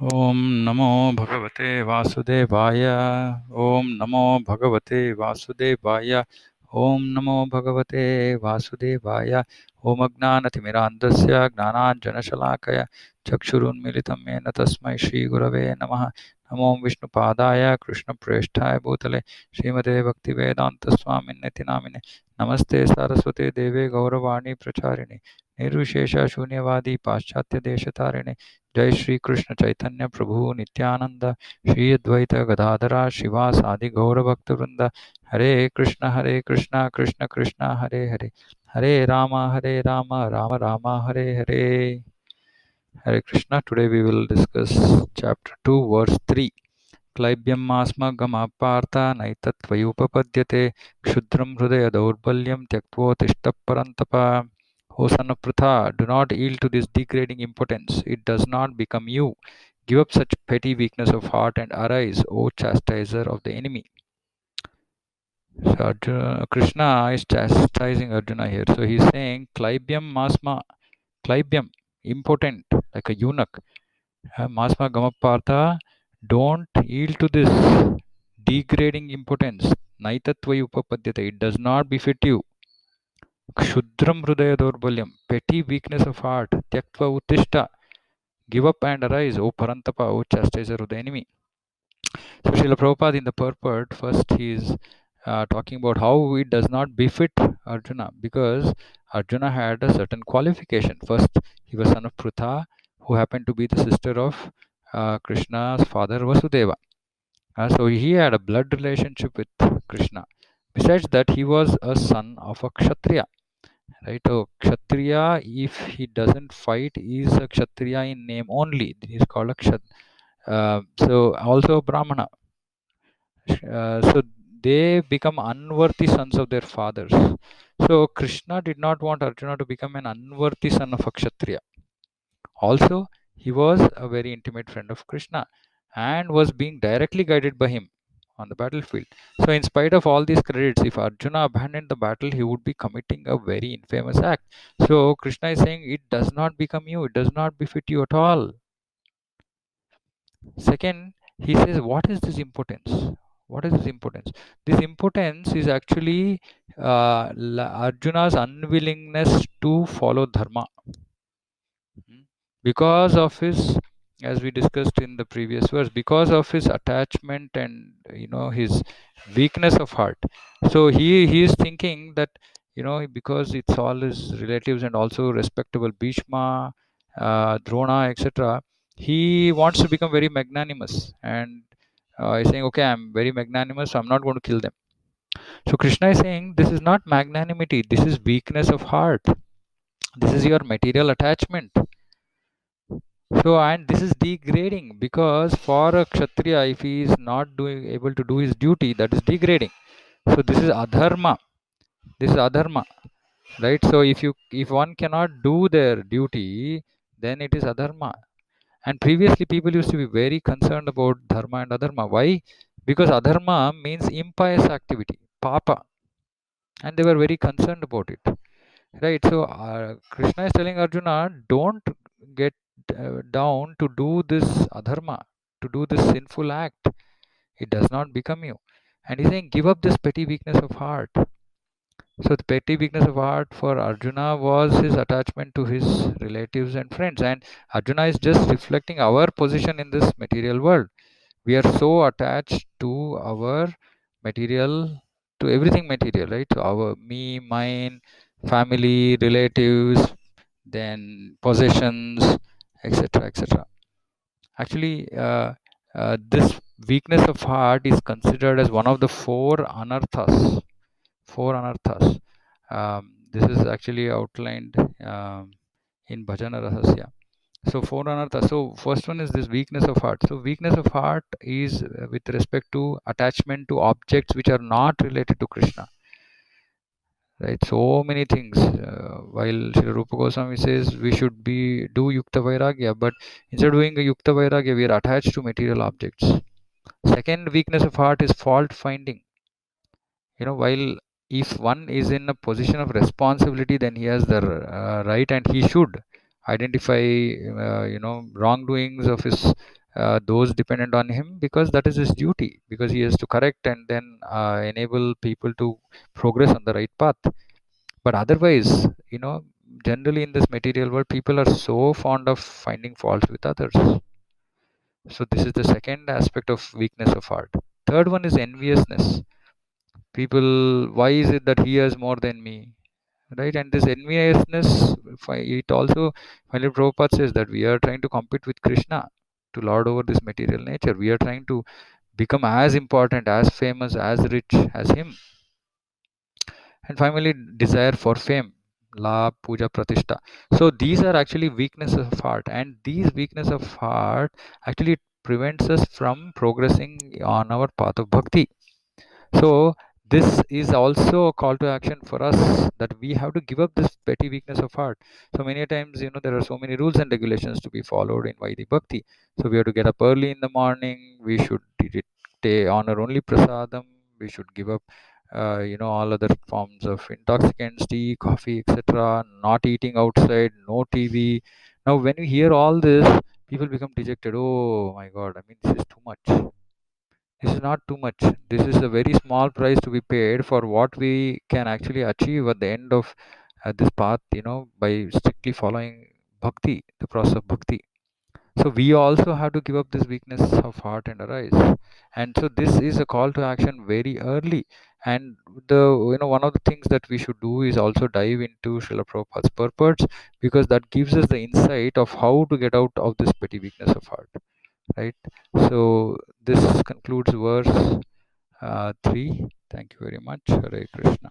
Om Namo Bhagavate Vasudevaya. Om Namo Bhagavate Vasudevaya. Om Namo Bhagavate Vasudevaya. Om Agnanathmirandasya Gnananjanashalakaya Chakshurunmilitam Yena Tasmai Shri Gurave Namaha. Namo Vishnupadaya Krishna Preshthaya Bhutale Srimate Bhaktivedanta Swaminiti Namine. Namaste Saraswate Deve Gauravani Pracharine Nirvishesha Shunyavadi Paschatya Deshatarine. जय श्री कृष्ण चैतन्य प्रभु नित्यानंद श्री अद्वैत गदाधरा शिवास आदि गौर भक्त वृंद हरे Krishna Krishna Krishna Hare Hare Hare Ram Ram Ram Hare Hare Hare Krishna. Today we will discuss chapter 2 verse 3. क्लैब्यमास्मगमपार्थ नैतत्त्वयुपपद्यते क्षुद्रं हृदय दौर्बल्यं त्यक्त्वोत्तिष्ठ परन्तप. O son of Pritha, do not yield to this degrading impotence. It does not become you. Give up such petty weakness of heart and arise, O chastiser of the enemy. So Arjuna, Krishna is chastising Arjuna here. So he is saying, Klaibyam masma, Klaibyam, impotent, like a eunuch. Masma gamapartha, don't yield to this degrading impotence. Naitatva upapadyate, it does not befit you. Kshudram hridaya dorbalyam, petty weakness of heart. Tyaktva uttishta, give up and arise, O Parantapa, O chastiser of the enemy. So Srila Prabhupada in the purport, first he is talking about how it does not befit Arjuna, because Arjuna had a certain qualification. First, he was son of Pritha, who happened to be the sister of Krishna's father Vasudeva. So he had a blood relationship with Krishna. Besides that, he was a son of a Kshatriya. Right? So Kshatriya, if he doesn't fight, is a Kshatriya in name only. He is called a Kshatriya. So also Brahmana. So they become unworthy sons of their fathers. So Krishna did not want Arjuna to become an unworthy son of a Kshatriya. Also, he was a very intimate friend of Krishna and was being directly guided by him on the battlefield. So in spite of all these credits, if Arjuna abandoned the battle, he would be committing a very infamous act. So Krishna is saying, it does not become you, it does not befit you at all. Second, he says, what is this impotence? What is this impotence? This impotence is actually Arjuna's unwillingness to follow dharma. Because of his, as we discussed in the previous verse, because of his attachment and his weakness of heart. So he is thinking that because it's all his relatives and also respectable Bhishma, Drona, etc., he wants to become very magnanimous, and he's saying, okay, I'm very magnanimous, so I'm not going to kill them. So Krishna is saying, this is not magnanimity, this is weakness of heart, this is your material attachment. So, and this is degrading, because for a Kshatriya, if he is not able to do his duty, that is degrading. So this is adharma. This is adharma, right? So if one cannot do their duty, then it is adharma. And previously people used to be very concerned about dharma and adharma. Why? Because adharma means impious activity, papa, and they were very concerned about it. Right, so Krishna is telling Arjuna, don't get down to do this adharma, to do this sinful act. It does not become you. And he's saying, give up this petty weakness of heart. So the petty weakness of heart for Arjuna was his attachment to his relatives and friends. And Arjuna is just reflecting our position in this material world. We are so attached to our material, to everything material, right? So our me, mine, family, relatives, then possessions, etc., etc. Actually, this weakness of heart is considered as one of the four anarthas. Four anarthas. This is actually outlined in Bhajana Rahasya. So four anarthas. So first one is this weakness of heart. So weakness of heart is with respect to attachment to objects which are not related to Krishna. Right, so many things. While Srila Rupa Goswami says we should do Yukta Vairagya, but instead of doing a Yukta Vairagya, we are attached to material objects. Second weakness of heart is fault finding. While if one is in a position of responsibility, then he has the right, and he should identify wrongdoings of his those dependent on him, because that is his duty, because he has to correct and then enable people to progress on the right path. But otherwise, generally in this material world, people are so fond of finding faults with others. So this is the second aspect of weakness of heart. Third one is enviousness. People, why is it that he has more than me? Right? And this enviousness, it also, finally Prabhupada says that we are trying to compete with Krishna to lord over this material nature. We are trying to become as important, as famous, as rich as him. And finally, desire for fame, la puja pratishta. So these are actually weaknesses of heart, and these weakness of heart actually prevents us from progressing on our path of bhakti. So this is also a call to action for us, that we have to give up this petty weakness of heart. So many times, there are so many rules and regulations to be followed in Vaidhi Bhakti. So we have to get up early in the morning. We should honor only prasadam. We should give up, all other forms of intoxicants, tea, coffee, etc. Not eating outside, no TV. Now, when you hear all this, people become dejected. Oh my God! I mean, this is too much. This is not too much. This is a very small price to be paid for what we can actually achieve at the end of this path, by strictly following bhakti, the process of bhakti. So we also have to give up this weakness of heart and arise. And so this is a call to action very early. And one of the things that we should do is also dive into Srila Prabhupada's purports, because that gives us the insight of how to get out of this petty weakness of heart. Right? So this concludes verse 3. Thank you very much. Hare Krishna.